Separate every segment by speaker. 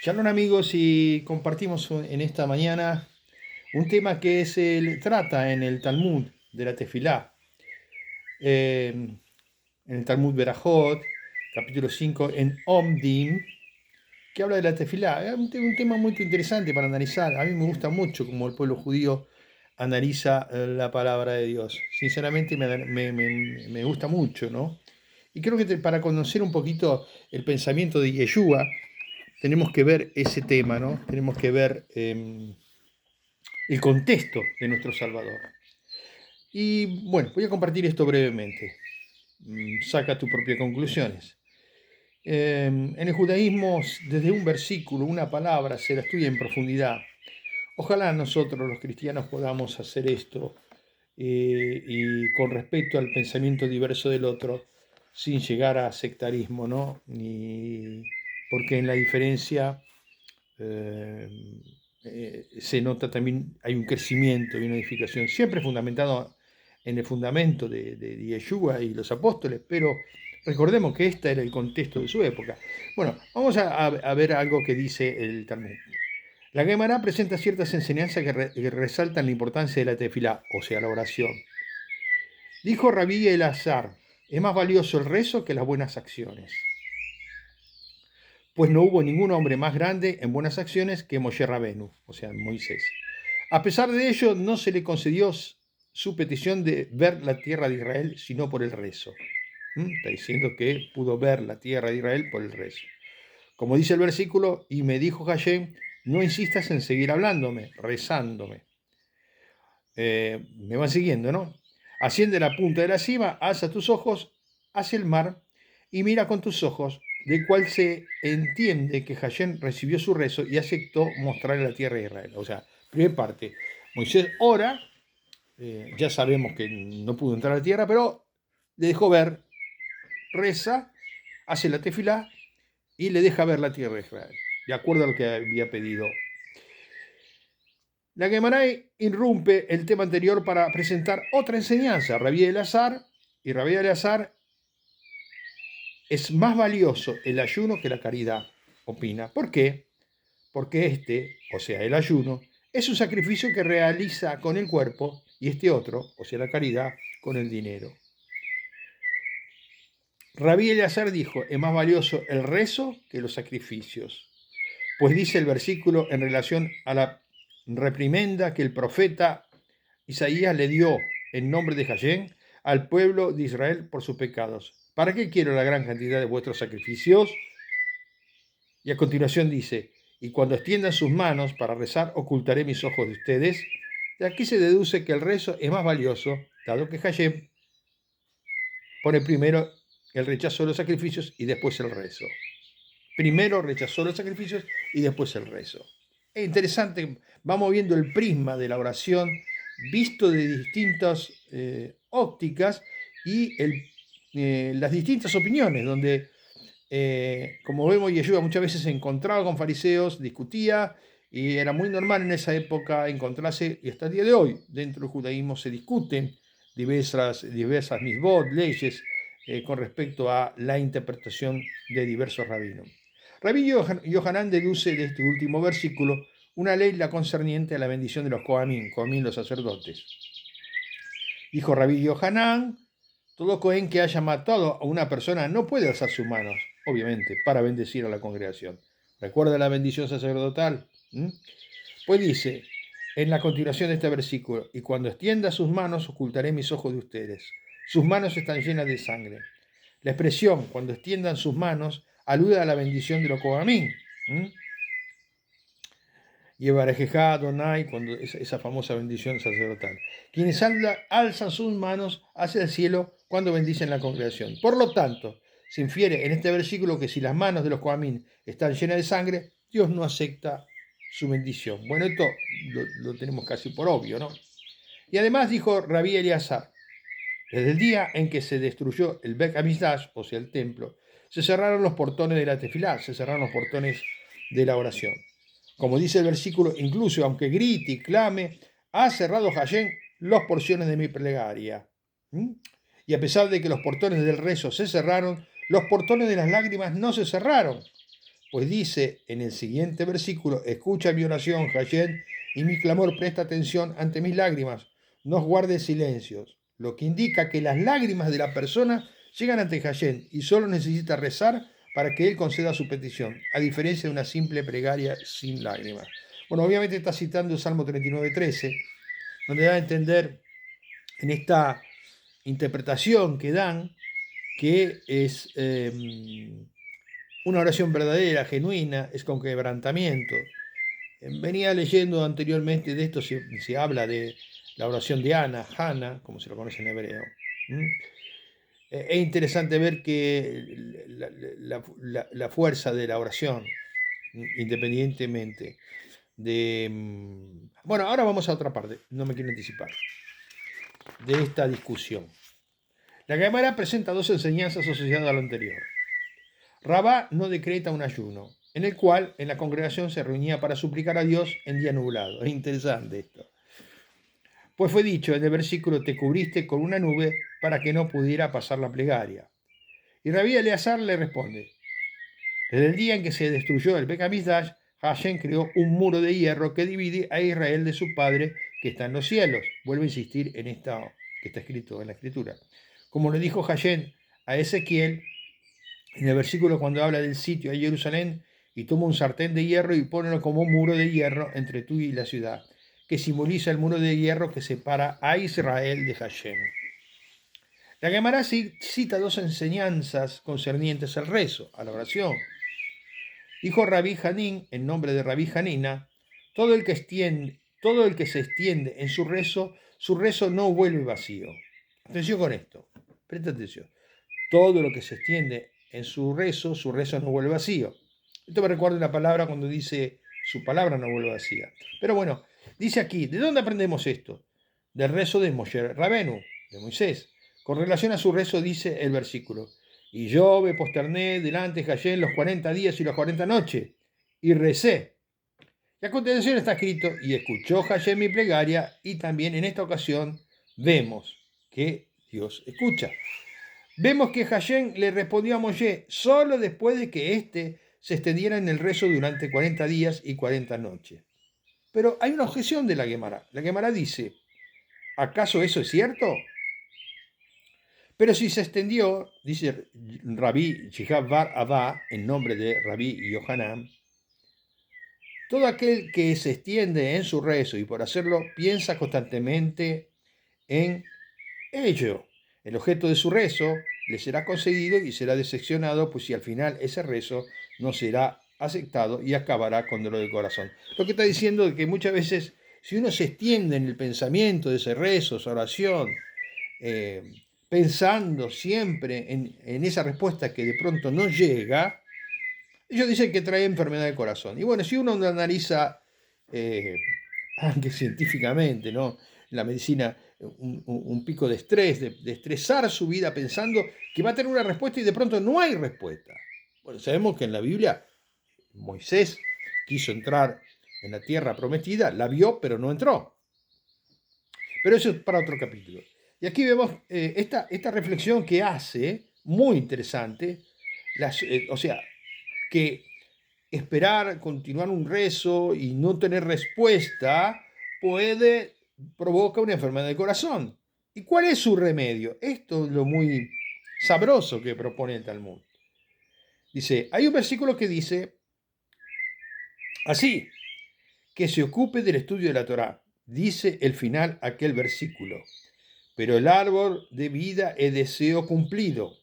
Speaker 1: Shalom amigos y compartimos en esta mañana un tema que trata en el Talmud de la Tefilá, en el Talmud Berajot, capítulo 5 en Omdim, que habla de la Tefilá. Es un tema muy interesante para analizar. A mí me gusta mucho cómo el pueblo judío analiza la palabra de Dios. Sinceramente me gusta mucho, ¿no? Y creo que para conocer un poquito el pensamiento de Yeshua, tenemos que ver ese tema, ¿no? Tenemos que ver el contexto de nuestro Salvador. Y bueno, voy a compartir esto brevemente. Saca tus propias conclusiones. En el judaísmo, desde un versículo, una palabra, se la estudia en profundidad. Ojalá nosotros los cristianos podamos hacer esto y con respeto al pensamiento diverso del otro, sin llegar a sectarismo, ¿no? Porque en la diferencia eh, se nota también, hay un crecimiento y una edificación, siempre fundamentado en el fundamento de Yeshua y los apóstoles, pero recordemos que este era el contexto de su época. Bueno, vamos a ver algo que dice el Talmud. La Gemara presenta ciertas enseñanzas que resaltan la importancia de la tefilá, o sea, la oración. Dijo Rabí Elazar, es más valioso el rezo que las buenas acciones, pues no hubo ningún hombre más grande en buenas acciones que Moshe Rabenu, o sea, Moisés. A pesar de ello, no se le concedió su petición de ver la tierra de Israel, sino por el rezo. Está diciendo que pudo ver la tierra de Israel por el rezo. Como dice el versículo, y me dijo Hashem, no insistas en seguir hablándome, rezándome. Me van siguiendo, ¿no? Asciende la punta de la cima, alza tus ojos hacia el mar y mira con tus ojos, de cual se entiende que Hashem recibió su rezo y aceptó mostrarle la tierra de Israel. O sea, primera parte, Moisés ora, ya sabemos que no pudo entrar a la tierra, pero le dejó ver, reza, hace la tefilá y le deja ver la tierra de Israel, de acuerdo a lo que había pedido. La Gemara irrumpe el tema anterior para presentar otra enseñanza. Rabí Elazar es más valioso el ayuno que la caridad, opina. ¿Por qué? Porque este, o sea, el ayuno, es un sacrificio que realiza con el cuerpo y este otro, o sea, la caridad, con el dinero. Rabí Elazar dijo, es más valioso el rezo que los sacrificios. Pues dice el versículo en relación a la reprimenda que el profeta Isaías le dio en nombre de Hashem al pueblo de Israel por sus pecados. ¿Para qué quiero la gran cantidad de vuestros sacrificios? Y a continuación dice, y cuando extiendan sus manos para rezar, ocultaré mis ojos de ustedes. De aquí se deduce que el rezo es más valioso, dado que Hashem pone primero el rechazo de los sacrificios y después el rezo. Primero rechazó los sacrificios y después el rezo. Es interesante, vamos viendo el prisma de la oración visto de distintas ópticas y las distintas opiniones, donde, como vemos, Yeshua muchas veces se encontraba con fariseos, discutía, y era muy normal en esa época encontrarse, y hasta el día de hoy, dentro del judaísmo se discuten diversas misbot, leyes, con respecto a la interpretación de diversos rabinos. Rabí Yohanan deduce de este último versículo una ley la concerniente a la bendición de los Kohanim, los sacerdotes. Dijo Rabí Yohanan, todo Cohen que haya matado a una persona no puede alzar sus manos, obviamente, para bendecir a la congregación. ¿Recuerda la bendición sacerdotal? Pues dice, en la continuación de este versículo, y cuando extienda sus manos, ocultaré mis ojos de ustedes. Sus manos están llenas de sangre. La expresión, cuando extiendan sus manos, alude a la bendición de los Kohanim. Y Evarejejá Adonai, cuando esa famosa bendición sacerdotal. Quienes alzan sus manos hacia el cielo cuando bendicen la congregación. Por lo tanto, se infiere en este versículo que si las manos de los Kohanim están llenas de sangre, Dios no acepta su bendición. Bueno, esto lo tenemos casi por obvio, ¿no? Y además dijo Rabí Elazar, desde el día en que se destruyó el Bet Hamikdash, o sea, el templo, se cerraron los portones de la tefilá, se cerraron los portones de la oración. Como dice el versículo, incluso aunque grite y clame, ha cerrado Hashem las porciones de mi plegaria. Y a pesar de que los portones del rezo se cerraron, los portones de las lágrimas no se cerraron. pues dice en el siguiente versículo: escucha mi oración, Hashem, y mi clamor, presta atención ante mis lágrimas, no guardes silencios. Lo que indica que las lágrimas de la persona llegan ante Hashem y solo necesita rezar para que Él conceda su petición, a diferencia de una simple plegaria sin lágrimas. Bueno, obviamente está citando el Salmo 39:13, donde da a entender en esta interpretación que dan que es una oración verdadera, genuina, es con quebrantamiento. Venía leyendo anteriormente de esto, se habla de la oración de Hannah, como se lo conoce en hebreo. Es interesante ver que la fuerza de la oración, independientemente de... Bueno, ahora vamos a otra parte, no me quiero anticipar, de esta discusión. La Gemara presenta dos enseñanzas asociadas a lo anterior. Rabá no decreta un ayuno, en el cual en la congregación se reunía para suplicar a Dios en día nublado. Es interesante esto. Pues fue dicho en el versículo: te cubriste con una nube para que no pudiera pasar la plegaria. Y Rabí Eleazar le responde: desde el día en que se destruyó el Beit Hamikdash, Hashem creó un muro de hierro que divide a Israel de su Padre que está en los cielos. Vuelvo a insistir en esto que está escrito en la Escritura. Como le dijo Hashem a Ezequiel en el versículo cuando habla del sitio a Jerusalén: y toma un sartén de hierro y pónelo como un muro de hierro entre tú y la ciudad, que simboliza el muro de hierro que separa a Israel de Hashem. La Gemara cita dos enseñanzas concernientes al rezo, a la oración. Dijo Rabí Hanín, en nombre de Rabí Hanina: todo el que se extiende en su rezo no vuelve vacío. Atención con esto, presta atención. Todo lo que se extiende en su rezo no vuelve vacío. Esto me recuerda una palabra cuando dice su palabra no vuelve vacía. Pero bueno, dice aquí, ¿de dónde aprendemos esto? Del rezo de Moshe Rabenu, de Moisés. Con relación a su rezo dice el versículo: y yo me posterné delante de Hashem los 40 días y las 40 noches, y recé. Y a continuación está escrito: y escuchó Hashem mi plegaria, y también en esta ocasión vemos que Dios escucha. Vemos que Hashem le respondió a Moshe solo después de que éste se extendiera en el rezo durante 40 días y 40 noches. Pero hay una objeción de la Gemara. La Gemara dice: ¿acaso eso es cierto? Pero si se extendió, dice Rabí Shihab Bar Abba, en nombre de Rabí Yohanan, todo aquel que se extiende en su rezo y por hacerlo piensa constantemente en ello. El objeto de su rezo le será concedido y será decepcionado, pues si al final ese rezo no será aceptado y acabará con dolor de corazón. Lo que está diciendo es que muchas veces, si uno se extiende en el pensamiento de ese rezo, esa oración, pensando siempre en esa respuesta que de pronto no llega, ellos dicen que trae enfermedad del corazón. Y bueno, si uno lo analiza, aunque científicamente, ¿no? En la medicina, un pico de estrés, de estresar su vida pensando que va a tener una respuesta y de pronto no hay respuesta. Bueno, sabemos que en la Biblia Moisés quiso entrar en la tierra prometida, la vio, pero no entró. Pero eso es para otro capítulo. Y aquí vemos esta reflexión que hace, muy interesante, o sea, que esperar, continuar un rezo y no tener respuesta provoca una enfermedad del corazón. ¿Y cuál es su remedio? Esto es lo muy sabroso que propone el Talmud. Dice, hay un versículo que dice así: que se ocupe del estudio de la Torá. Dice el final aquel versículo: pero el árbol de vida es deseo cumplido.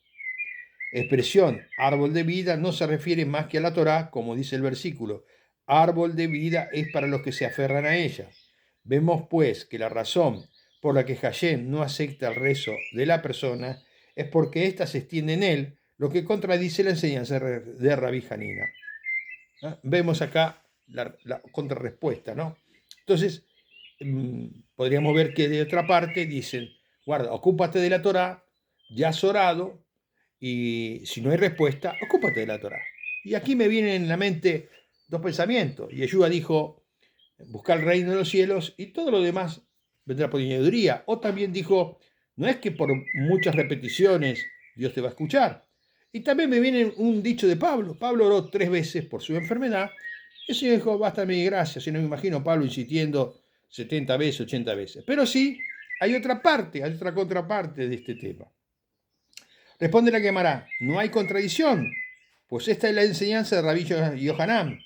Speaker 1: Expresión árbol de vida no se refiere más que a la Torá, como dice el versículo. Árbol de vida es para los que se aferran a ella. Vemos pues que la razón por la que Hashem no acepta el rezo de la persona es porque ésta se extiende en él, lo que contradice la enseñanza de Rabí Hanina. ¿Ah? Vemos acá la contrarrespuesta, ¿no? Entonces, podríamos ver que de otra parte dicen: guarda, ocúpate de la Torá, ya has orado, y si no hay respuesta, ocúpate de la Torá. Y aquí me vienen en la mente dos pensamientos. Yeshua dijo: buscar el reino de los cielos y todo lo demás vendrá por añadiduría. O también dijo: no es que por muchas repeticiones Dios te va a escuchar. Y también me viene un dicho de Pablo. Pablo oró 3 veces por su enfermedad. Y el Señor dijo, basta mi gracia. Si no me imagino a Pablo insistiendo 70 veces, 80 veces. Pero sí, hay otra parte, hay otra contraparte de este tema. Responde la Guemará, no hay contradicción, pues esta es la enseñanza de Rabí Yohanan.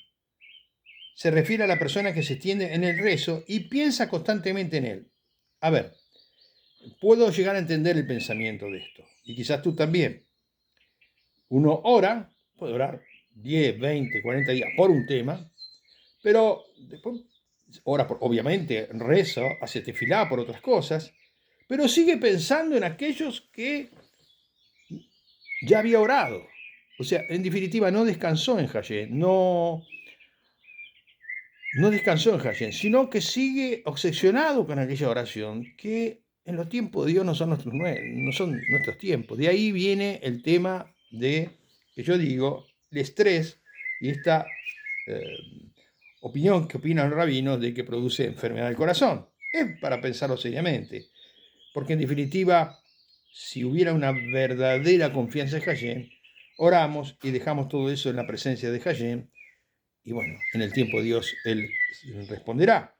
Speaker 1: Se refiere a la persona que se extiende en el rezo y piensa constantemente en él. A ver, puedo llegar a entender el pensamiento de esto, y quizás tú también. Uno ora, puede orar 10, 20, 40 días por un tema, pero después ora, obviamente, reza, hace tefilá por otras cosas, pero sigue pensando en aquellos que ya había orado. O sea, en definitiva, no descansó en Hayén, no descansó en Hayén, sino que sigue obsesionado con aquella oración que en los tiempos de Dios no son nuestros tiempos. De ahí viene el tema de, que yo digo, el estrés y esta opinión que opinan los rabinos de que produce enfermedad del corazón. Es para pensarlo seriamente, porque en definitiva, si hubiera una verdadera confianza en Hayén, oramos y dejamos todo eso en la presencia de Hayén, y bueno, en el tiempo de Dios Él responderá.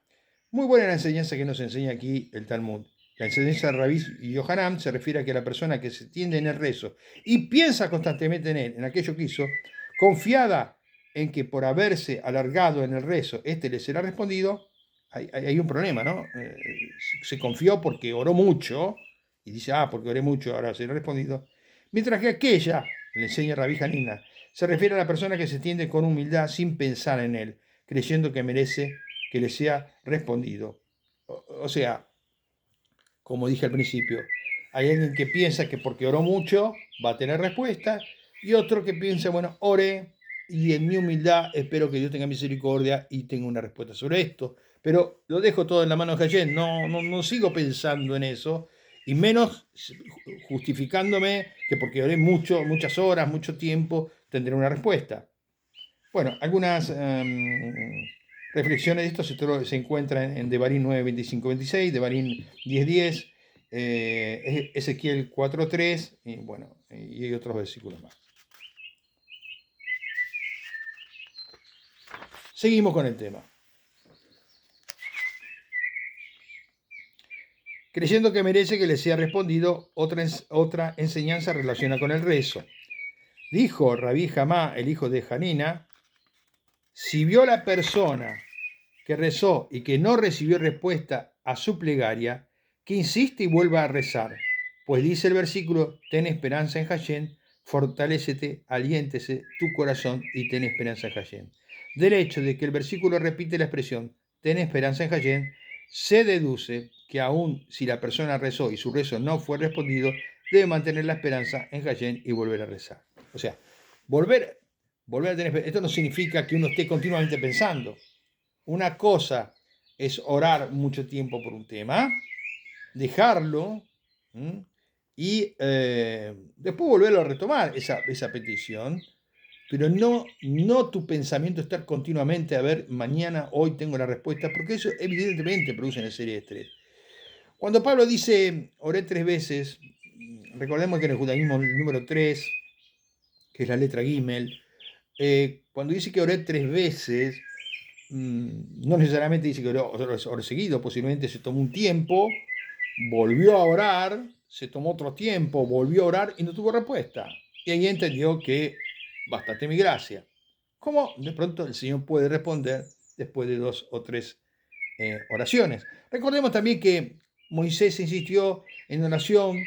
Speaker 1: Muy buena la enseñanza que nos enseña aquí el Talmud. La enseñanza de Rabí Yohanan se refiere a que la persona que se tiende en el rezo y piensa constantemente en él, en aquello que hizo, confiada en que por haberse alargado en el rezo, este le será respondido, hay un problema, ¿no? Se confió porque oró mucho, y dice, porque oré mucho, ahora será respondido. Mientras que aquella, le enseña Rabí Hanina, se refiere a la persona que se tiende con humildad sin pensar en él, creyendo que merece que le sea respondido. O sea, como dije al principio, hay alguien que piensa que porque oró mucho va a tener respuesta, y otro que piensa, bueno, oré y en mi humildad espero que Dios tenga misericordia y tenga una respuesta sobre esto. Pero lo dejo todo en la mano de Hayén, no sigo pensando en eso, y menos justificándome que porque oré muchas horas, mucho tiempo, tendré una respuesta. Bueno, algunas reflexiones de esto se encuentran en Devarim 9, 25, 26, Devarim 10, 10, Ezequiel 4, 3, y bueno, y hay otros versículos más. Seguimos con el tema. Creyendo que merece que le sea respondido, otra enseñanza relaciona con el rezo. Dijo Rabí Jamá, el hijo de Hanina, si vio la persona que rezó y que no recibió respuesta a su plegaria, que insiste y vuelva a rezar, pues dice el versículo, ten esperanza en Hayén, fortalécete, aliéntese tu corazón y ten esperanza en Hayén. Del hecho de que el versículo repite la expresión, ten esperanza en Hayén, se deduce que aun si la persona rezó y su rezo no fue respondido, debe mantener la esperanza en Hayén y volver a rezar. O sea, volver a tener esperanza. Esto no significa que uno esté continuamente pensando. Una cosa es orar mucho tiempo por un tema, dejarlo y después volverlo a retomar esa petición, pero no tu pensamiento estar continuamente a ver mañana, hoy tengo la respuesta, porque eso evidentemente produce una serie de estrés. Cuando Pablo dice oré 3 veces, recordemos que en el judaísmo el número 3, que es la letra Gimel, cuando dice que oré 3 veces, no necesariamente dice que oró seguido, posiblemente se tomó un tiempo, volvió a orar, se tomó otro tiempo, volvió a orar y no tuvo respuesta. Y ahí entendió que bástate mi gracia. ¿Cómo de pronto el Señor puede responder después de 2 o 3 oraciones? Recordemos también que Moisés insistió en oración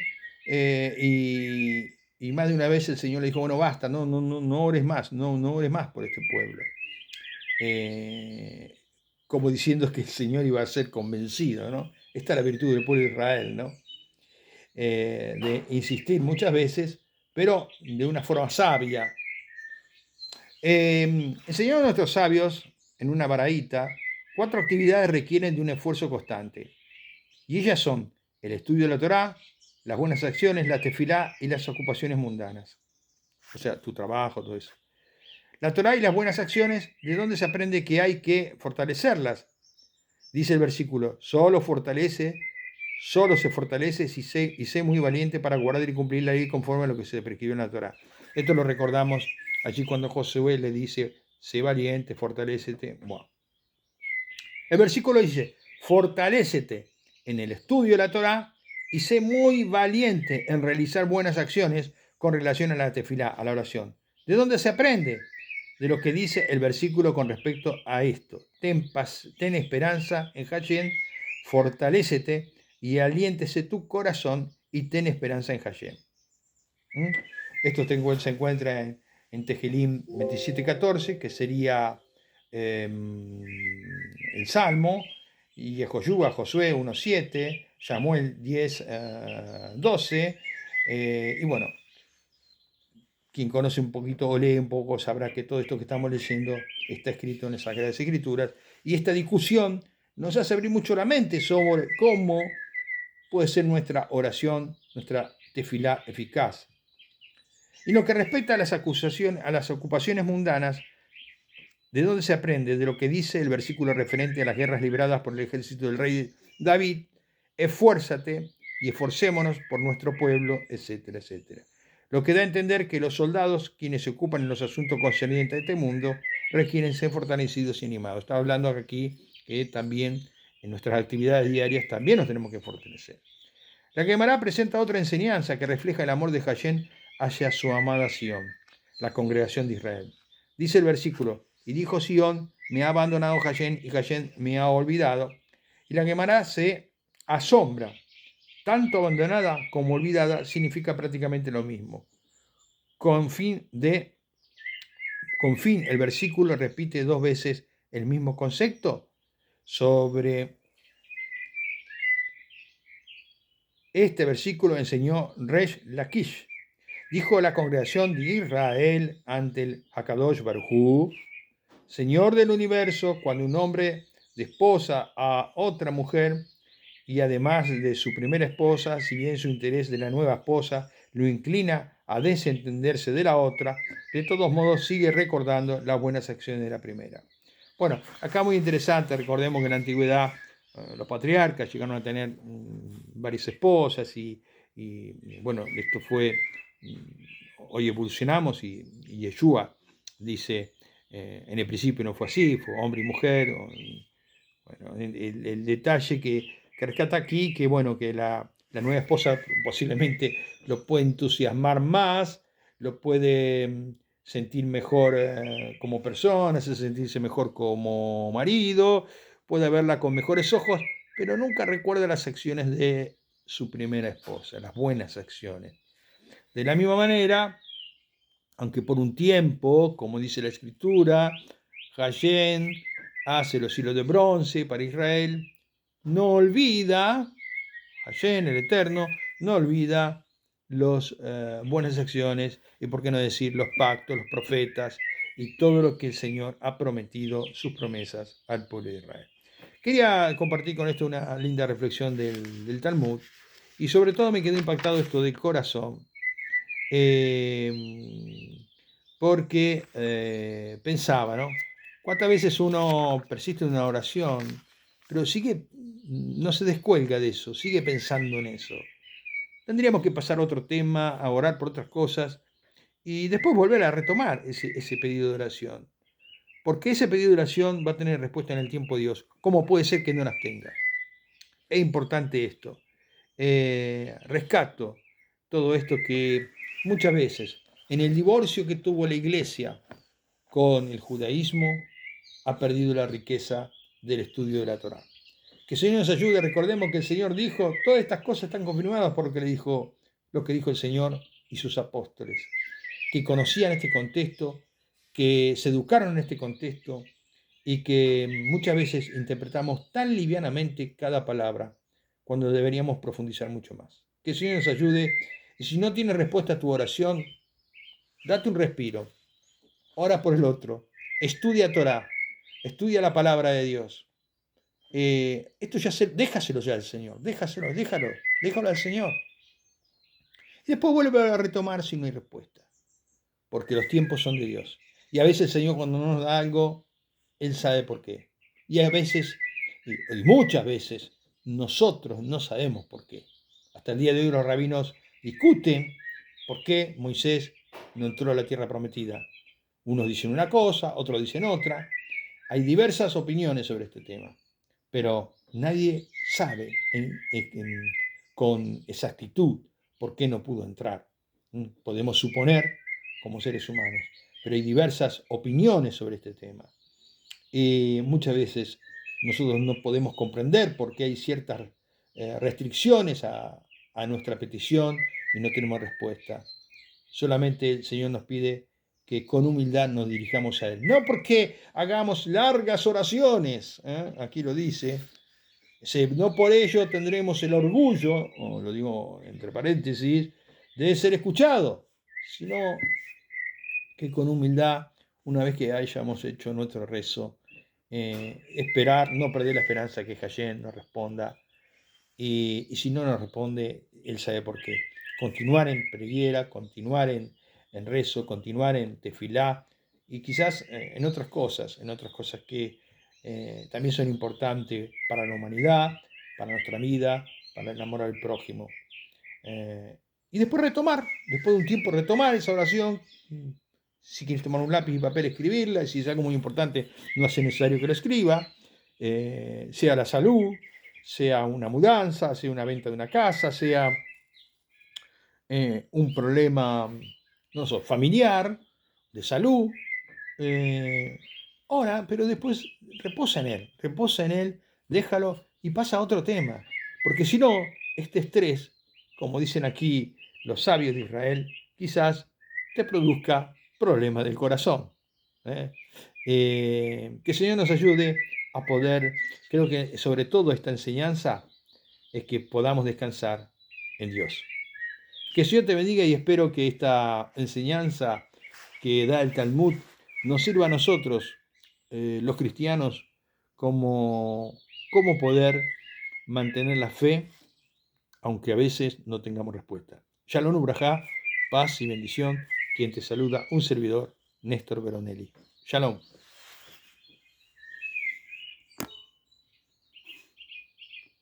Speaker 1: y más de una vez el Señor le dijo, bueno, basta, no ores más, no ores más por este pueblo. Como diciendo que el Señor iba a ser convencido, ¿no? Esta es la virtud del pueblo de Israel, ¿no? De insistir muchas veces, pero de una forma sabia. Enseñaron a nuestros sabios en una baraíta 4 actividades requieren de un esfuerzo constante. Y ellas son el estudio de la Torá, las buenas acciones, la tefilá y las ocupaciones mundanas. O sea, tu trabajo, todo eso. La Torá y las buenas acciones, ¿de dónde se aprende que hay que fortalecerlas? Dice el versículo, solo se fortalece y sé muy valiente para guardar y cumplir la ley conforme a lo que se prescribió en la Torá. Esto lo recordamos allí cuando Josué le dice, sé valiente, fortalécete. Bueno. El versículo dice, fortalécete en el estudio de la Torá y sé muy valiente en realizar buenas acciones con relación a la tefilá, a la oración. ¿De dónde se aprende? De lo que dice el versículo con respecto a esto. Ten esperanza en Hashem, fortalécete y aliéntese tu corazón y ten esperanza en Hashem. Esto se encuentra en Tejilim 27:14, que sería el Salmo, y Josué 1:7, Samuel 10:12, y bueno, quien conoce un poquito o lee un poco sabrá que todo esto que estamos leyendo está escrito en las Sagradas Escrituras, y esta discusión nos hace abrir mucho la mente sobre cómo puede ser nuestra oración, nuestra tefilá eficaz. Y lo que respecta a las ocupaciones mundanas, ¿de dónde se aprende? De lo que dice el versículo referente a las guerras libradas por el ejército del rey David, esfuérzate y esforcémonos por nuestro pueblo, etcétera, etcétera. Lo que da a entender que los soldados, quienes se ocupan en los asuntos concernientes a este mundo, requieren ser fortalecidos y animados. Está hablando aquí que también en nuestras actividades diarias también nos tenemos que fortalecer. La Gemara presenta otra enseñanza que refleja el amor de Hashem hacia su amada Sión, la congregación de Israel. Dice el versículo, y dijo Sión, me ha abandonado Hashem y Hashem me ha olvidado. Y la Gemara se asombra. Tanto abandonada como olvidada significa prácticamente lo mismo. Con fin, el versículo repite 2 veces el mismo concepto sobre este versículo enseñó Resh Lakish. Dijo la congregación de Israel ante el Hakadosh Baruj Hu, Señor del universo, cuando un hombre desposa a otra mujer y además de su primera esposa, si bien su interés de la nueva esposa lo inclina a desentenderse de la otra, de todos modos sigue recordando las buenas acciones de la primera. Bueno, acá muy interesante, recordemos que en la antigüedad los patriarcas llegaron a tener varias esposas y bueno, esto fue, hoy evolucionamos y Yeshua dice, en el principio no fue así, fue hombre y mujer. Bueno, el detalle que rescata aquí, que bueno, que la nueva esposa posiblemente lo puede entusiasmar más, lo puede sentir mejor como persona, hace sentirse mejor como marido, puede verla con mejores ojos, pero nunca recuerda las acciones de su primera esposa, las buenas acciones. De la misma manera, aunque por un tiempo, como dice la Escritura, Hashem hace los hilos de bronce para Israel, no olvida, Hashem, el Eterno, no olvida las buenas acciones y, por qué no decir, los pactos, los profetas y todo lo que el Señor ha prometido, sus promesas al pueblo de Israel. Quería compartir con esto una linda reflexión del Talmud y sobre todo me quedó impactado esto de corazón, porque pensaba, ¿no? ¿Cuántas veces uno persiste en una oración, pero no se descuelga de eso, sigue pensando en eso? Tendríamos que pasar a otro tema, a orar por otras cosas y después volver a retomar ese pedido de oración. Porque ese pedido de oración va a tener respuesta en el tiempo de Dios. ¿Cómo puede ser que no las tenga? Es importante esto. Rescato todo esto que muchas veces, en el divorcio que tuvo la iglesia con el judaísmo, ha perdido la riqueza del estudio de la Torá. Que el Señor nos ayude. Recordemos que el Señor dijo, todas estas cosas están confirmadas por lo que dijo el Señor y sus apóstoles, que conocían este contexto, que se educaron en este contexto y que muchas veces interpretamos tan livianamente cada palabra cuando deberíamos profundizar mucho más. Que el Señor nos ayude. Y si no tienes respuesta a tu oración, date un respiro, ora por el otro, estudia Torah, estudia la palabra de Dios. Esto déjaselo ya al Señor, déjalo al Señor. Y después vuelve a retomar si no hay respuesta, porque los tiempos son de Dios. Y a veces el Señor, cuando no nos da algo, Él sabe por qué. Y a veces, y muchas veces, nosotros no sabemos por qué. Hasta el día de hoy los rabinos discuten por qué Moisés no entró a la tierra prometida. Unos dicen una cosa, otros dicen otra. Hay diversas opiniones sobre este tema, pero nadie sabe con exactitud por qué no pudo entrar. Podemos suponer como seres humanos, pero hay diversas opiniones sobre este tema. Y muchas veces nosotros no podemos comprender por qué hay ciertas restricciones a nuestra petición y no tenemos respuesta. Solamente el Señor nos pide que con humildad nos dirijamos a Él. No porque hagamos largas oraciones, aquí lo dice, no por ello tendremos el orgullo, o lo digo entre paréntesis, de ser escuchado, sino que con humildad, una vez que hayamos hecho nuestro rezo, esperar, no perder la esperanza que Hashem nos responda, y si no nos responde, Él sabe por qué. Continuar en preguera, continuar en rezo, continuar en tefilá, y quizás en otras cosas que también son importantes para la humanidad, para nuestra vida, para el amor al prójimo. Y después después de un tiempo retomar esa oración. Si quieres tomar un lápiz y papel, escribirla. Y si es algo muy importante, no hace necesario que lo escriba. Sea la salud, sea una mudanza, sea una venta de una casa, sea un problema, no sé, familiar, de salud. Ora, pero después reposa en él, déjalo y pasa a otro tema. Porque si no, este estrés, como dicen aquí los sabios de Israel, quizás te produzca problemas del corazón. ¿eh? Que el Señor nos ayude a poder, creo que sobre todo esta enseñanza es que podamos descansar en Dios. Que el Señor te bendiga y espero que esta enseñanza que da el Talmud nos sirva a nosotros, los cristianos, como cómo poder mantener la fe, aunque a veces no tengamos respuesta. Shalom Ubrajá, paz y bendición. Quien te saluda, un servidor, Néstor Veronelli. Shalom.